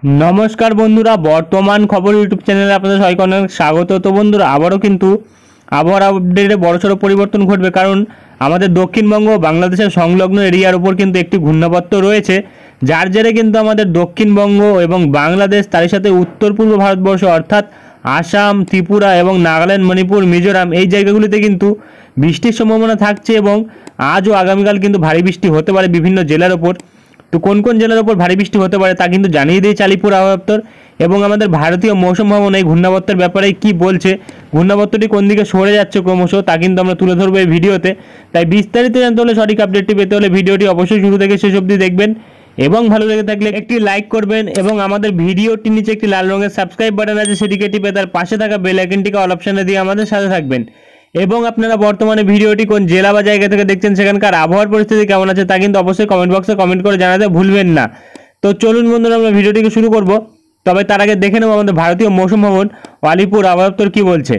नमस्कार बंधुरा बर्तमान खबर यूट्यूब चैनल आपनादेर सबाइके अनेक स्वागत। तो बंधुरा आबारो किन्तु आबहाওয়ার আপডেটে बड़सड़ो परिवर्तन घटবে, कारण आमादेर दक्षिणबंग बांग्लादेशेर संलग्न एरियार उपर किन्तु एकटी घूर्णिबर्त रयेछे, जार जेरे किन्तु आमादेर दक्षिणबंग एबं बांग्लादेश तार साथे उत्तर पूर्व भारतवर्ष अर्थात आसाम, त्रिपुरा एबं नागालैंड, मणिपुर, मिजोराम এই জায়গাগুলিতে কিন্তু বৃষ্টির সম্ভাবনা থাকছে এবং আজ ও আগামীকাল কিন্তু ভারী বৃষ্টি হতে পারে বিভিন্ন জেলার উপর। তো কোন কোন জেলার উপর ভারী বৃষ্টি হতে পারে তা কিন্তু জানিয়ে দিয়েছে আলিপুর আবহাওয়া দপ্তর এবং আমাদের ভারতীয় মৌসুম ভবন এই ঘূর্ণিবর্তের ব্যাপারে কি বলছে, ঘূর্ণিবর্তটি কোন দিকে সরে যাচ্ছে ক্রমশ তা কিন্তু আমরা তুলে ধরবো এই ভিডিওতে। তাই বিস্তারিত জানতে হলে, সঠিক আপডেটটি পেতে হলে ভিডিওটি অবশ্যই শুরু থেকে শেষ অবধি দেখবেন এবং ভালো লেগে থাকলে একটি লাইক করবেন এবং আমাদের ভিডিওটির নিচে একটি লাল রঙের সাবস্ক্রাইব বাটন আছে সেটিকে টিপে তার পাশে থাকা বেল আইকনটিকে অল অপশনে দিয়ে আমাদের সাথে থাকবেন। এবং আপনারা বর্তমানে ভিডিওটি কোন জেলা বা জায়গা থেকে দেখছেন, সেখানকার আবহাওয়ার পরিস্থিতি কেমন আছে তা কিন্তু অবশ্যই কমেন্ট বক্সে কমেন্ট করে জানাতে ভুলবেন না। তো চলুন বন্ধুরা আমরা ভিডিওটিকে শুরু করব, তবে তার আগে দেখে নেব আমাদের ভারতীয় মৌসুম ভবন আলিপুর আবহাওয়া দপ্তর কী বলছে।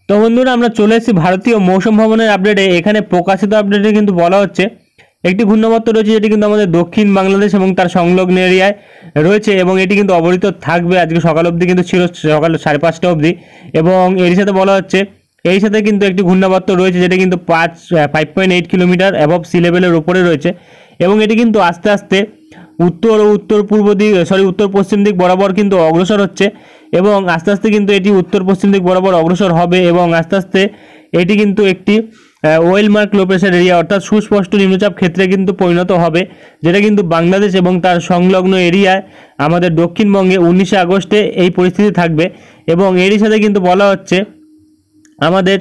তো বন্ধুরা আমরা চলে এসেছি ভারতীয় মৌসুম ভবনের আপডেটে। এখানে প্রকাশিত আপডেটে কিন্তু বলা হচ্ছে একটি ঘূর্ণিবর্ত রয়েছে যেটি কিন্তু আমাদের দক্ষিণ বাংলাদেশ এবং তার সংলগ্ন এরিয়ায় রয়েছে এবং এটি কিন্তু অবহিত থাকবে আজকে সকাল অবধি, কিন্তু ছিল সকাল 5:30 অবধি। এবং এর সাথে বলা হচ্ছে এই সাথে কিন্তু একটি ঘূর্ণিবর্ত রয়েছে যেটা কিন্তু 5.8 কিলোমিটার অ্যাবভ সি লেভেলের উপরে রয়েছে এবং এটি কিন্তু আস্তে আস্তে উত্তর ও উত্তর পশ্চিম দিক বরাবর কিন্তু অগ্রসর হচ্ছে এবং আস্তে আস্তে কিন্তু এটি উত্তর পশ্চিম দিক বরাবর অগ্রসর হবে এবং আস্তে আস্তে এটি কিন্তু একটি well mark low pressure area অর্থাৎ সুস্পষ্ট নিম্নচাপ ক্ষেত্রে কিন্তু পরিণত হবে, যেটা কিন্তু বাংলাদেশ এবং তার সংলগ্ন এরিয়ায় আমাদের দক্ষিণবঙ্গে 19 আগস্টে এই পরিস্থিতি থাকবে। এবং এরই সাথে কিন্তু বলা হচ্ছে আমাদের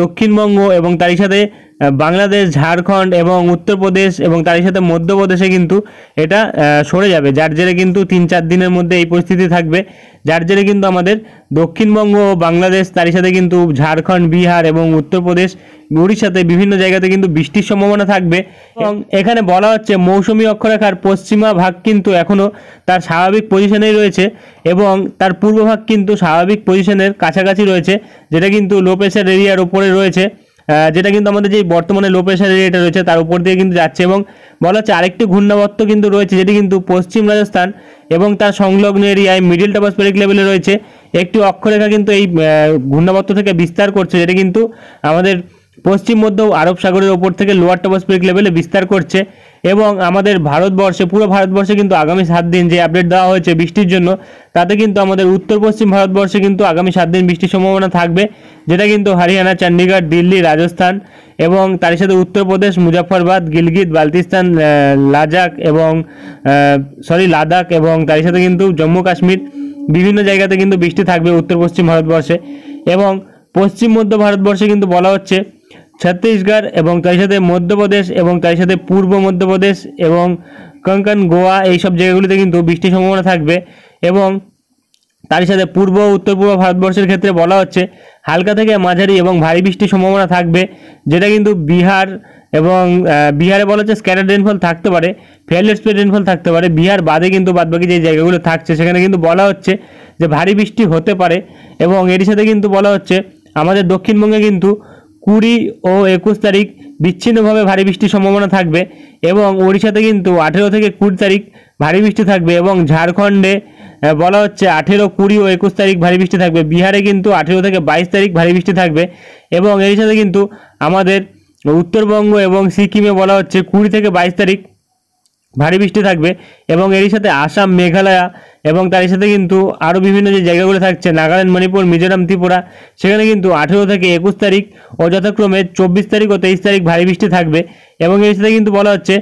দক্ষিণবঙ্গ এবং তারই সাথে বাংলাদেশ, ঝাড়খণ্ড এবং উত্তরপ্রদেশ এবং তারই সাথে মধ্যপ্রদেশে কিন্তু এটা সরে যাবে, যার জেরে কিন্তু 3-4 দিনের মধ্যে এই পরিস্থিতি থাকবে, যার জেরে কিন্তু আমাদের দক্ষিণবঙ্গ ও বাংলাদেশ তারই সাথে কিন্তু ঝাড়খণ্ড, বিহার এবং উত্তরপ্রদেশ, উড়িষ্যাতে বিভিন্ন জায়গাতে কিন্তু বৃষ্টির সম্ভাবনা থাকবে। এবং এখানে বলা হচ্ছে মৌসুমী অক্ষরেখার পশ্চিমা ভাগ কিন্তু এখনও তার স্বাভাবিক পজিশনেই রয়েছে এবং তার পূর্ব ভাগ কিন্তু স্বাভাবিক পজিশনের কাছাকাছি রয়েছে, যেটা কিন্তু লো প্রেশার এরিয়ার উপরে রয়েছে, যেটা কিন্তু আমাদের যে বর্তমানে লো প্রেশার এরিয়াটা রয়েছে তার উপর দিয়ে কিন্তু যাচ্ছে। এবং বলা হচ্ছে আরেকটি ঘূর্ণিবর্ত কিন্তু রয়েছে যেটি কিন্তু পশ্চিম রাজস্থান এবং তার সংলগ্ন এরিয়ায় মিডিল ট্রপোস্ফেরিক লেভেলে রয়েছে। একটি অক্ষরেখা কিন্তু এই ঘূর্ণিবর্ত থেকে বিস্তার করছে, যেটা কিন্তু আমাদের পশ্চিম মধ্য আরব সাগরের ওপর থেকে লোয়ার ট্রপোস্ফেরিক লেভেলে বিস্তার করছে। এবং আমাদের ভারতবর্ষে, পুরো ভারতবর্ষে কিন্তু আগামী 7 দিন যে আপডেট দেওয়া হয়েছে বৃষ্টির জন্য, তাতে কিন্তু আমাদের উত্তর পশ্চিম ভারতবর্ষে কিন্তু আগামী 7 দিন বৃষ্টির সম্ভাবনা থাকবে, যেটা কিন্তু হরিয়ানা, চণ্ডীগড়, দিল্লি, রাজস্থান এবং তার সাথে উত্তরপ্রদেশ, মুজাফরবাদ, গিলগিত, বালতিস্তান, লাদাখ এবং তার সাথে কিন্তু জম্মু কাশ্মীর বিভিন্ন জায়গাতে কিন্তু বৃষ্টি থাকবে উত্তর পশ্চিম ভারতবর্ষে। এবং পশ্চিম মধ্য ভারতবর্ষে কিন্তু বলা হচ্ছে ছত্তিশগড় এবং তার সাথে মধ্যপ্রদেশ এবং তার সাথে পূর্ব মধ্যপ্রদেশ এবং কোঙ্কণ, গোয়া এইসব জায়গাগুলিতে কিন্তু বৃষ্টির সম্ভাবনা থাকবে। এবং তার সাথে পূর্ব ও উত্তর পূর্ব ভারতবর্ষের ক্ষেত্রে বলা হচ্ছে হালকা থেকে মাঝারি এবং ভারী বৃষ্টির সম্ভাবনা থাকবে, যেটা কিন্তু বিহারে বলা হচ্ছে স্ক্যাটার্ড রেনফল থাকতে পারে, ফেয়ারলি স্প্রেড রেনফল থাকতে পারে। বিহার বাদে কিন্তু বাদবাকি যে জায়গাগুলো থাকছে সেখানে কিন্তু বলা হচ্ছে যে ভারী বৃষ্টি হতে পারে। এবং এর সাথে কিন্তু বলা হচ্ছে আমাদের দক্ষিণবঙ্গে কিন্তু 20 ও 21 তারিখ বিচ্ছিন্নভাবে ভারী বৃষ্টির সম্ভাবনা থাকবে এবং ওড়িশাতে কিন্তু 18 থেকে 20 তারিখ ভারী বৃষ্টি থাকবে এবং ঝাড়খণ্ডে বলা হচ্ছে 18, 20 ও 21 তারিখ ভারী বৃষ্টি থাকবে। বিহারে কিন্তু 18 থেকে 22 তারিখ ভারী বৃষ্টি থাকবে এবং এর সাথে কিন্তু আমাদের উত্তরবঙ্গ এবং সিকিমে বলা হচ্ছে 20 থেকে 22 তারিখ ভারী বৃষ্টি থাকবে এবং এরই সাথে আসাম, মেঘালয় এবং তার সাথে কিন্তু আরও বিভিন্ন যে জায়গাগুলো থাকছে নাগাল্যান্ড, মণিপুর, মিজোরাম, ত্রিপুরা, সেখানে কিন্তু 18 থেকে 21 তারিখ ও যথাক্রমে 24 তারিখ ও 23 তারিখ ভারী বৃষ্টি থাকবে। এবং এর সাথে কিন্তু বলা হচ্ছে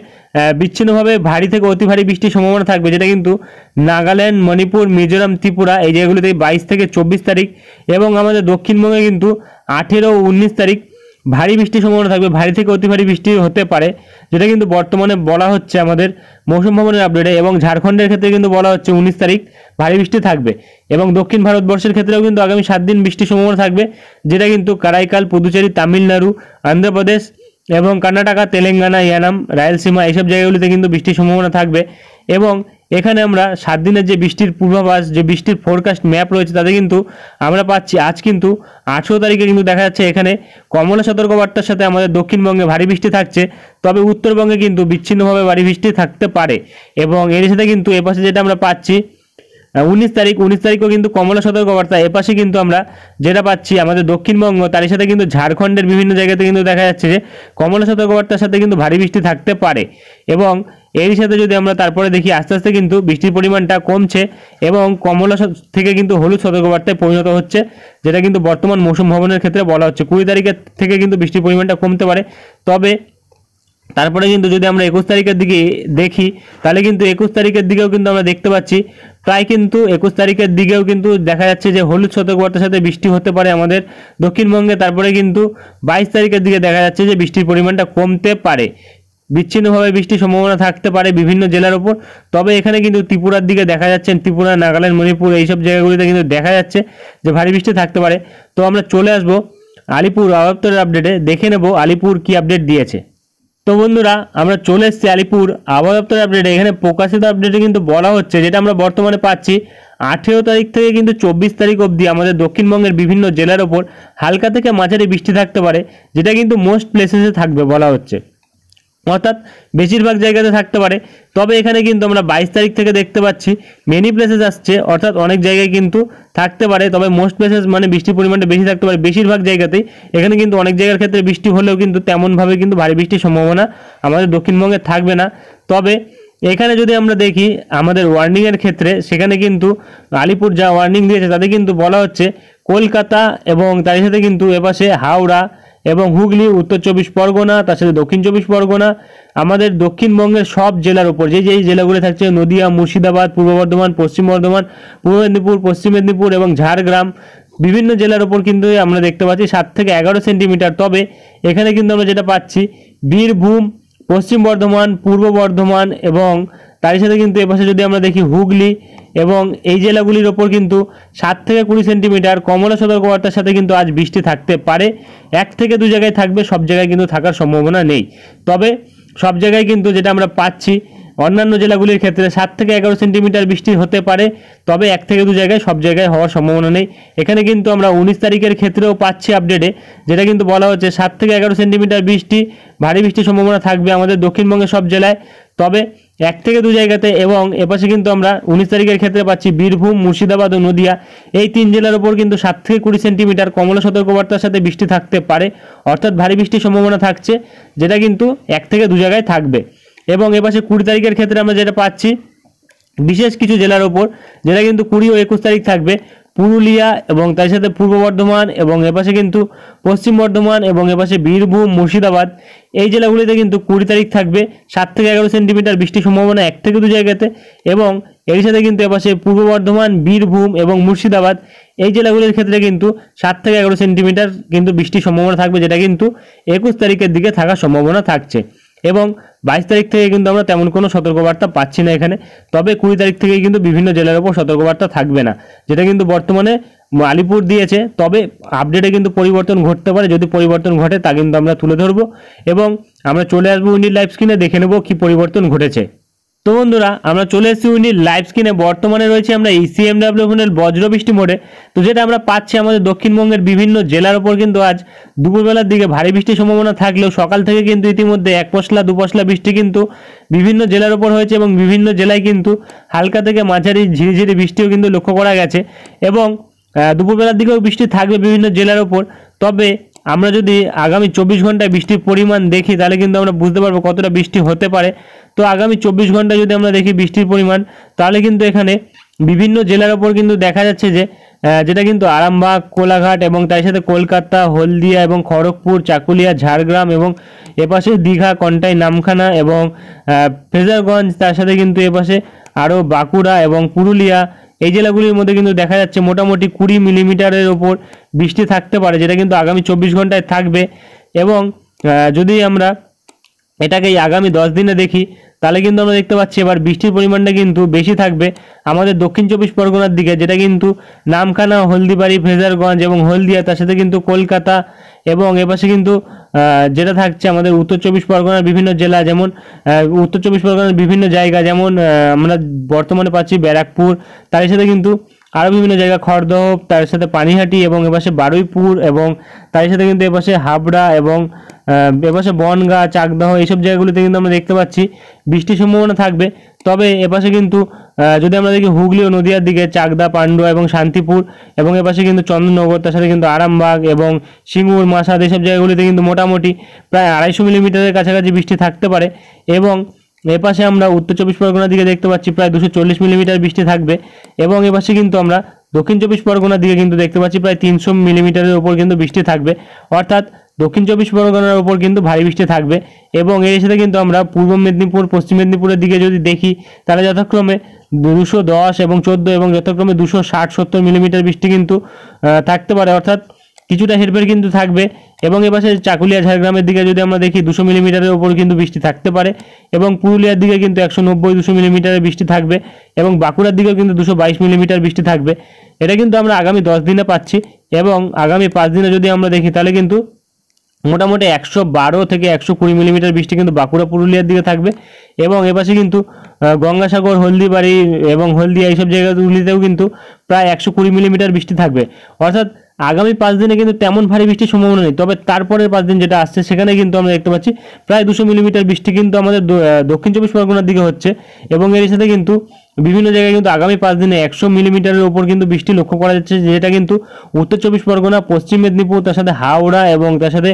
বিচ্ছিন্নভাবে ভারী থেকে অতি ভারী বৃষ্টির সম্ভাবনা থাকবে, যেটা কিন্তু নাগাল্যান্ড, মণিপুর, মিজোরাম, ত্রিপুরা এই জায়গাগুলিতে 22 থেকে 24 তারিখ এবং আমাদের দক্ষিণবঙ্গে কিন্তু 18 ও 19 তারিখ ভারী বৃষ্টির সম্ভাবনা থাকবে, ভারী থেকে অতি ভারী বৃষ্টি হতে পারে, যেটা কিন্তু বর্তমানে বলা হচ্ছে আমাদের মৌসুম ভবনের আপডেটে। এবং ঝাড়খণ্ডের ক্ষেত্রে কিন্তু বলা হচ্ছে 19 তারিখ ভারী বৃষ্টি থাকবে এবং দক্ষিণ ভারতবর্ষের ক্ষেত্রেও কিন্তু আগামী 7 দিন বৃষ্টির সম্ভাবনা থাকবে, যেটা কিন্তু কারাইকাল, পুদুচেরি, তামিলনাড়ু, অন্ধ্রপ্রদেশ এবং কর্ণাটকা, তেলেঙ্গানা, ইয়ানাম, রায়লসীমা এইসব জায়গাগুলিতে কিন্তু বৃষ্টির সম্ভাবনা থাকবে। এবং এখানে আমরা 7 দিনের যে বৃষ্টির পূর্বাভাস, যে বৃষ্টির ফোরকাস্ট ম্যাপ রয়েছে তাতে কিন্তু আমরা পাচ্ছি আজ কিন্তু 18 তারিখে কিন্তু দেখা যাচ্ছে এখানে কমলা সতর্কবার্তার সাথে আমাদের দক্ষিণবঙ্গে ভারী বৃষ্টি থাকছে, তবে উত্তরবঙ্গে কিন্তু বিচ্ছিন্নভাবে ভারী বৃষ্টি থাকতে পারে। এবং এর সাথে কিন্তু এপাশে যেটা আমরা পাচ্ছি 19 তারিখও কিন্তু কমলা সতর্কবার্তা। এপাশে কিন্তু আমরা যেটা পাচ্ছি আমাদের দক্ষিণবঙ্গ, তার সাথে কিন্তু ঝাড়খণ্ডের বিভিন্ন জায়গাতে কিন্তু দেখা যাচ্ছে যে কমলা সতর্কবার্তার সাথে কিন্তু ভারী বৃষ্টি থাকতে পারে। এবং এর সাথে যদি আমরা তারপরে দেখি আস্তে আস্তে কিন্তু বৃষ্টির পরিমাণটা কমছে এবং কমলা থেকে কিন্তু হলুদ সতর্কবার্তায় পরিণত হচ্ছে, যেটা কিন্তু বর্তমান মৌসুম ভবনের ক্ষেত্রে বলা হচ্ছে। 20 তারিখের থেকে কিন্তু বৃষ্টির পরিমাণটা কমতে পারে। তবে তারপরে কিন্তু যদি আমরা 21 তারিখের দিকে দেখি তাহলে কিন্তু 21 তারিখের দিকেও কিন্তু আমরা দেখতে পাচ্ছি প্রায় কিন্তু 21 তারিখের দিকেও কিন্তু দেখা যাচ্ছে যে হলুদ সতর্কবার্তার সাথে বৃষ্টি হতে পারে আমাদের দক্ষিণবঙ্গে। তারপরে কিন্তু 22 তারিখের দিকে দেখা যাচ্ছে যে বৃষ্টির পরিমাণটা কমতে পারে, বিচ্ছিন্নভাবে বৃষ্টির সম্ভাবনা থাকতে পারে বিভিন্ন জেলার উপর। তবে এখানে কিন্তু ত্রিপুরার দিকে দেখা যাচ্ছে, ত্রিপুরা, নাগাল্যান্ড, মণিপুর এইসব জায়গাগুলিতে কিন্তু দেখা যাচ্ছে যে ভারী বৃষ্টি থাকতে পারে। তো আমরা চলে আসবো আলিপুর আবহাওয়া দপ্তরের আপডেটে, দেখে নেব আলিপুর কি আপডেট দিয়েছে। তো বন্ধুরা আমরা চলে এসেছি আলিপুর আবহাওয়া দপ্তরের আপডেটে। এখানে প্রকাশিত আপডেটে কিন্তু বলা হচ্ছে, যেটা আমরা বর্তমানে পাচ্ছি 18 তারিখ থেকে কিন্তু 24 তারিখ অবধি আমাদের দক্ষিণবঙ্গের বিভিন্ন জেলার ওপর হালকা থেকে মাঝারি বৃষ্টি থাকতে পারে, যেটা কিন্তু মোস্ট প্লেসেসে থাকবে বলা হচ্ছে, অর্থাৎ বেশিরভাগ জায়গাতে থাকতে পারে। তবে এখানে কিন্তু আমরা 22 তারিখ থেকে দেখতে পাচ্ছি মেনি প্লেসেস আসছে, অর্থাৎ অনেক জায়গায় কিন্তু থাকতে পারে। তবে মোস্ট প্লেসেস মানে বৃষ্টির পরিমাণটা বেশি থাকতে পারে বেশিরভাগ জায়গাতেই। এখানে কিন্তু অনেক জায়গার ক্ষেত্রে বৃষ্টি হলেও কিন্তু তেমনভাবে কিন্তু ভারী বৃষ্টির সম্ভাবনা আমাদের দক্ষিণবঙ্গে থাকবে না। তবে এখানে যদি আমরা দেখি আমাদের ওয়ার্নিংয়ের ক্ষেত্রে, সেখানে কিন্তু আলিপুর যা ওয়ার্নিং দিয়েছে তাতে কিন্তু বলা হচ্ছে কলকাতা এবং তার সাথে কিন্তু এপাশে হাওড়া এবং হুগলি, উত্তর 24 পরগনা, তার সাথে দক্ষিণ 24 পরগনা, আমাদের দক্ষিণবঙ্গের সব জেলার উপর যেই জেলাগুলো থাকছে নদিয়া, মুর্শিদাবাদ, পূর্ব বর্ধমান, পশ্চিম বর্ধমান, পূর্ব মেদিনীপুর, পশ্চিম মেদিনীপুর এবং ঝাড়গ্রাম, বিভিন্ন জেলার উপর কিন্তু আমরা দেখতে পাচ্ছি 7 থেকে 11 সেন্টিমিটার। তবে এখানে কিন্তু আমরা যেটা পাচ্ছি বীরভূম, পশ্চিম বর্ধমান, পূর্ব বর্ধমান এবং তার সাথে কিন্তু এপাশে যদি আমরা দেখি হুগলি এবং এই জেলাগুলির ওপর কিন্তু 7 থেকে 20 সেন্টিমিটার কমলা সতর্কবার্তার সাথে কিন্তু আজ বৃষ্টি থাকতে পারে। 1 থেকে 2 জায়গায় থাকবে, সব জায়গায় কিন্তু থাকার সম্ভাবনা নেই। তবে সব জায়গায় কিন্তু যেটা আমরা পাচ্ছি অন্যান্য জেলাগুলির ক্ষেত্রে 7 থেকে 11 সেন্টিমিটার বৃষ্টি হতে পারে, তবে 1 থেকে 2 জায়গায়, সব জায়গায় হওয়ার সম্ভাবনা নেই। এখানে কিন্তু আমরা 19 তারিখের ক্ষেত্রেও পাচ্ছি আপডেটে, যেটা কিন্তু বলা হচ্ছে 7 থেকে 11 সেন্টিমিটার বৃষ্টি, ভারী বৃষ্টির সম্ভাবনা থাকবে আমাদের দক্ষিণবঙ্গের সব জেলায়, তবে 1 থেকে 2 জায়গাতে। এবং এপাশে কিন্তু আমরা 19 তারিখের ক্ষেত্রে পাচ্ছি বীরভূম, মুর্শিদাবাদ ও নদিয়া, এই 3 জেলার ওপর কিন্তু 7 থেকে 20 সেন্টিমিটার কমলা সতর্কবার্তার সাথে বৃষ্টি থাকতে পারে, অর্থাৎ ভারী বৃষ্টির সম্ভাবনা থাকছে, যেটা কিন্তু 1 থেকে 2 জায়গায় থাকবে। এবং এপাশে 20 তারিখের ক্ষেত্রে আমরা যেটা পাচ্ছি বিশেষ কিছু জেলার ওপর, যেটা কিন্তু 20 ও 21 তারিখ থাকবে পুরুলিয়া এবং তার সাথে পূর্ব বর্ধমান এবং এপাশে কিন্তু পশ্চিম বর্ধমান এবং এপাশে বীরভূম, মুর্শিদাবাদ, এই জেলাগুলিতে কিন্তু 20 তারিখ থাকবে 7 থেকে 11 সেন্টিমিটার বৃষ্টির সম্ভাবনা 1 থেকে 2 জায়গাতে। এবং এর সাথে কিন্তু এপাশে পূর্ব বর্ধমান, বীরভূম এবং মুর্শিদাবাদ, এই জেলাগুলির ক্ষেত্রে কিন্তু 7 থেকে 11 সেন্টিমিটার কিন্তু বৃষ্টির সম্ভাবনা থাকবে, যেটা কিন্তু 21 তারিখের দিকে থাকার সম্ভাবনা থাকছে। এবং 22 তারিখ থেকে কিন্তু আমরা তেমন কোনো সতর্কবার্তা পাচ্ছি না এখানে। তবে 20 তারিখ থেকে কিন্তু বিভিন্ন জেলার উপর সতর্কবার্তা থাকবে না, যেটা কিন্তু বর্তমানে আলিপুর দিয়েছে। তবে আপডেটে কিন্তু পরিবর্তন ঘটতে পারে, যদি পরিবর্তন ঘটে তা কিন্তু আমরা তুলে ধরবো এবং আমরা চলে আসবো উইন্ডির লাইভ স্ক্রিনে, দেখে নেবো কি পরিবর্তন ঘটেছে। তো বন্ধুরা আমরা চলে এসেছি উইন্ডির লাইভ স্ক্রিনে। বর্তমানে রয়েছে আমরা ECMWFNL বজ্র বৃষ্টি মোডে। তো যেটা আমরা পাচ্ছি আমাদের দক্ষিণবঙ্গের বিভিন্ন জেলার উপর কিন্তু আজ দুপুরবেলার দিকে ভারী বৃষ্টির সম্ভাবনা থাকলেও সকাল থেকে কিন্তু ইতিমধ্যে 1 পশলা 2 পশলা বৃষ্টি কিন্তু বিভিন্ন জেলার উপর হয়েছে এবং বিভিন্ন জেলায় কিন্তু হালকা থেকে মাঝারি ঝিরিঝিরি বৃষ্টিও কিন্তু লক্ষ্য করা গেছে। এবং দুপুরবেলার দিকেও বৃষ্টি থাকবে বিভিন্ন জেলার উপর। তবে আমরা যদি আগামী 24 ঘন্টায় বৃষ্টির পরিমাণ দেখি তাহলে কিন্তু আমরা বুঝতে পারবো কতটা বৃষ্টি হতে পারে। তো আগামী 24 ঘন্টায় যদি আমরা দেখি বৃষ্টির পরিমাণ, তাহলে কিন্তু এখানে বিভিন্ন জেলার ওপর কিন্তু দেখা যাচ্ছে যে যেটা কিন্তু আরামবাগ, কোলাঘাট এবং তার সাথে কলকাতা, হলদিয়া এবং খড়গপুর, চাকুলিয়া, ঝাড়গ্রাম এবং এপাশে দীঘা, কন্টাই, নামখানা এবং ফ্রেজারগঞ্জ, তার সাথে কিন্তু এপাশে আরও বাঁকুড়া এবং পুরুলিয়া, এই জেলাগুলির মধ্যে কিন্তু দেখা যাচ্ছে মোটামুটি 20 মিলিমিটারের ওপর বৃষ্টি থাকতে পারে, যেটা কিন্তু আগামী 24 ঘন্টায় থাকবে। এবং যদি আমরা এটাকে এই আগামী 10 দিনে দেখি তাহলে কিন্তু আমরা দেখতে পাচ্ছি এবার বৃষ্টির পরিমাণটা কিন্তু বেশি থাকবে আমাদের দক্ষিণ 24 পরগনার দিকে, যেটা কিন্তু নামখানা, হলদিবাড়ি, ফ্রেজারগঞ্জ এবং হলদিয়া, তার সাথে কিন্তু কলকাতা এবং এপাশে কিন্তু যেটা থাকছে আমাদের উত্তর চব্বিশ পরগনার বিভিন্ন জেলা, যেমন উত্তর চব্বিশ পরগনার বিভিন্ন জায়গা, যেমন আমরা বর্তমানে পাচ্ছি ব্যারাকপুর, তার সাথে কিন্তু আরও বিভিন্ন জায়গা খড়দহ, তার সাথে পানিহাটি এবং এপাশে বারুইপুর, এবং তার সাথে কিন্তু এপাশে হাবড়া এবং এপাশে বনগাঁ, চাকদহ, এইসব জায়গাগুলিতে কিন্তু আমরা দেখতে পাচ্ছি বৃষ্টির সম্ভাবনা থাকবে। তবে এপাশে কিন্তু যদি আমরা দেখি হুগলি ও নদিয়ার দিকে চাকদা, পান্ডুয়া এবং শান্তিপুর, এবং এপাশে কিন্তু চন্দননগর, তার সাথে কিন্তু আরামবাগ এবং সিঙ্গুর, মাসাদ, এইসব জায়গাগুলিতে কিন্তু মোটামুটি প্রায় 250 মিলিমিটারের কাছাকাছি বৃষ্টি থাকতে পারে। এবং এপাশে আমরা উত্তর চব্বিশ পরগনার দিকে দেখতে পাচ্ছি প্রায় 240 মিলিমিটার বৃষ্টি থাকবে। এবং এপাশে কিন্তু আমরা দক্ষিণ চব্বিশ পরগনার দিকে কিন্তু দেখতে পাচ্ছি প্রায় 300 মিলিমিটারের ওপর কিন্তু বৃষ্টি থাকবে, অর্থাৎ দক্ষিণ চব্বিশ পরগনার ওপর কিন্তু ভারী বৃষ্টি থাকবে। এবং এর সাথে কিন্তু আমরা পূর্ব মেদিনীপুর, পশ্চিম মেদিনীপুরের দিকে যদি দেখি, তাহলে যথাক্রমে 210 এবং 14 এবং যথাক্রমে 260-70 মিলিমিটার বৃষ্টি কিন্তু থাকতে পারে, অর্থাৎ কিছুটা হেরফের কিন্তু থাকবে। এবং এপাশে চাকুলিয়া, ঝাড়গ্রামের দিকে যদি আমরা দেখি 200 মিলিমিটারের ওপর কিন্তু বৃষ্টি থাকতে পারে। এবং পুরুলিয়ার দিকে কিন্তু 190-200 মিলিমিটারের বৃষ্টি থাকবে। এবং বাঁকুড়ার দিকেও কিন্তু 222 মিলিমিটার বৃষ্টি থাকবে। এটা কিন্তু আমরা আগামী 10 দিনে পাচ্ছি। এবং আগামী 5 দিনে যদি আমরা দেখি, তাহলে কিন্তু মোটামুটি 112 থেকে 120 মিলিমিটার বৃষ্টি কিন্তু বাঁকুড়া, পুরুলিয়ার দিকে থাকবে। এবং এপাশে কিন্তু গঙ্গাসাগর, হলদিবাড়ি এবং হলদিয়া, এইসব জায়গাগুলিতেও কিন্তু প্রায় 120 মিলিমিটার বৃষ্টি থাকবে। অর্থাৎ আগামী 5 দিনে কিন্তু তেমন ভারী বৃষ্টির সম্ভাবনা নেই। তবে তারপরের 5 দিন যেটা আসছে, সেখানে কিন্তু আমরা দেখতে পাচ্ছি প্রায় 200 মিলিমিটার বৃষ্টি কিন্তু আমাদের দক্ষিণ চব্বিশ পরগনার দিকে হচ্ছে। এবং এর সাথে কিন্তু বিভিন্ন জায়গায় কিন্তু আগামী 5 দিনে 100 মিলিমিটারের উপর কিন্তু বৃষ্টি লক্ষ্য করা যাচ্ছে, যেটা কিন্তু উত্তর চব্বিশ পরগনা, পশ্চিম মেদিনীপুর, তার সাথে হাওড়া এবং তার সাথে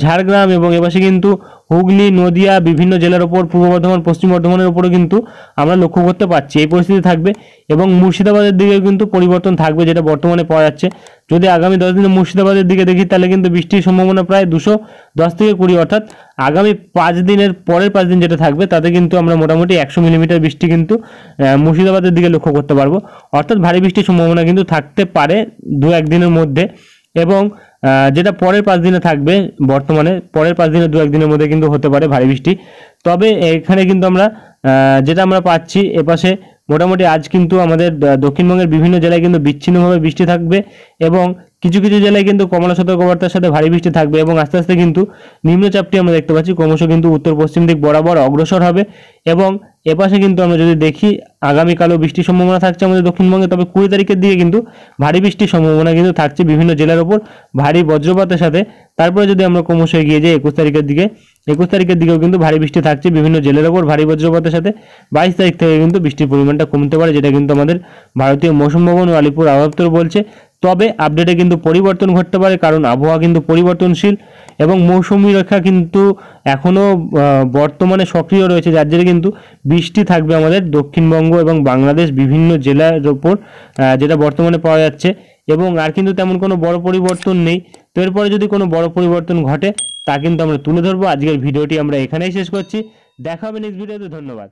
ঝাড়গ্রাম, এবং এপাশে কিন্তু হুগলি, নদিয়া, বিভিন্ন জেলার ওপর, পূর্ব বর্ধমান, পশ্চিম বর্ধমানের উপরও কিন্তু আমরা লক্ষ্য করতে পারছি এই পরিস্থিতি থাকবে। এবং মুর্শিদাবাদের দিকেও কিন্তু পরিবর্তন থাকবে, যেটা বর্তমানে পাওয়া যাচ্ছে। যদি আগামী 10 দিনে মুর্শিদাবাদের দিকে দেখি, তাহলে কিন্তু বৃষ্টির সম্ভাবনা প্রায় 210 থেকে 20, অর্থাৎ আগামী 5 দিনের পরের 5 দিন যেটা থাকবে, তাতে কিন্তু আমরা মোটামুটি 100 মিলিমিটার বৃষ্টি কিন্তু মুর্শিদাবাদের দিকে লক্ষ্য করতে পারবো। অর্থাৎ ভারী বৃষ্টির সম্ভাবনা কিন্তু থাকতে পারে 2-1 দিনের মধ্যে। এবং যেটা পরের 5 দিনে থাকবে, বর্তমানে পরের 5 দিনে 2-1 দিনের মধ্যে কিন্তু হতে পারে ভারী বৃষ্টি। তবে এখানে কিন্তু আমরা যেটা আমরা পাচ্ছি, এপাশে মোটামুটি আজ কিন্তু আমাদের দক্ষিণবঙ্গের বিভিন্ন জেলায় কিন্তু বিচ্ছিন্নভাবে বৃষ্টি থাকবে। এবং কিছু কিছু জেলায় কিন্তু কমলা সতর্কবার্তার সাথে ভারী বৃষ্টি থাকবে। এবং আস্তে আস্তে কিন্তু নিম্নচাপটি আমরা দেখতে পাচ্ছি ক্রমশ কিন্তু উত্তর পশ্চিম দিক বরাবর অগ্রসর হবে। এবং এপাশে কিন্তু আমরা যদি দেখি, আগামীকালও বৃষ্টির সম্ভাবনা থাকছে আমাদের দক্ষিণবঙ্গে। তবে 20 তারিখের দিকে কিন্তু ভারী বৃষ্টির সম্ভাবনা কিন্তু থাকছে বিভিন্ন জেলার ওপর ভারী বজ্রপাতের সাথে। তারপরে যদি আমরা ক্রমশ এগিয়ে যাই 21 তারিখের দিকে, 21 তারিখের দিকেও কিন্তু ভারী বৃষ্টি থাকছে বিভিন্ন জেলার ওপর ভারী বজ্রপাতের সাথে। 22 তারিখ থেকে কিন্তু বৃষ্টির পরিমাণটা কমতে পারে, যেটা কিন্তু আমাদের ভারতীয় মৌসুম ভবন ও আলিপুর আবহাওয়া দপ্তর বলছে। তবে আপডেটে কিন্তু পরিবর্তন ঘটতে পারে, কারণ আবহাওয়া কিন্তু পরিবর্তনশীল এবং মৌসুমী রেখা কিন্তু এখনও বর্তমানে সক্রিয় রয়েছে, যার জন্য কিন্তু বৃষ্টি থাকবে আমাদের দক্ষিণবঙ্গ এবং বাংলাদেশ বিভিন্ন জেলার ওপর, যেটা বর্তমানে পাওয়া যাচ্ছে। এবং আর কিন্তু তেমন কোনো বড় পরিবর্তন নেই। তো এরপরে যদি কোনো বড় পরিবর্তন ঘটে, তা কিন্তু আমরা তুলে ধরবো। আজকের ভিডিওটি আমরা এখানেই শেষ করছি। দেখা হবে নেক্সট ভিডিওতে। ধন্যবাদ।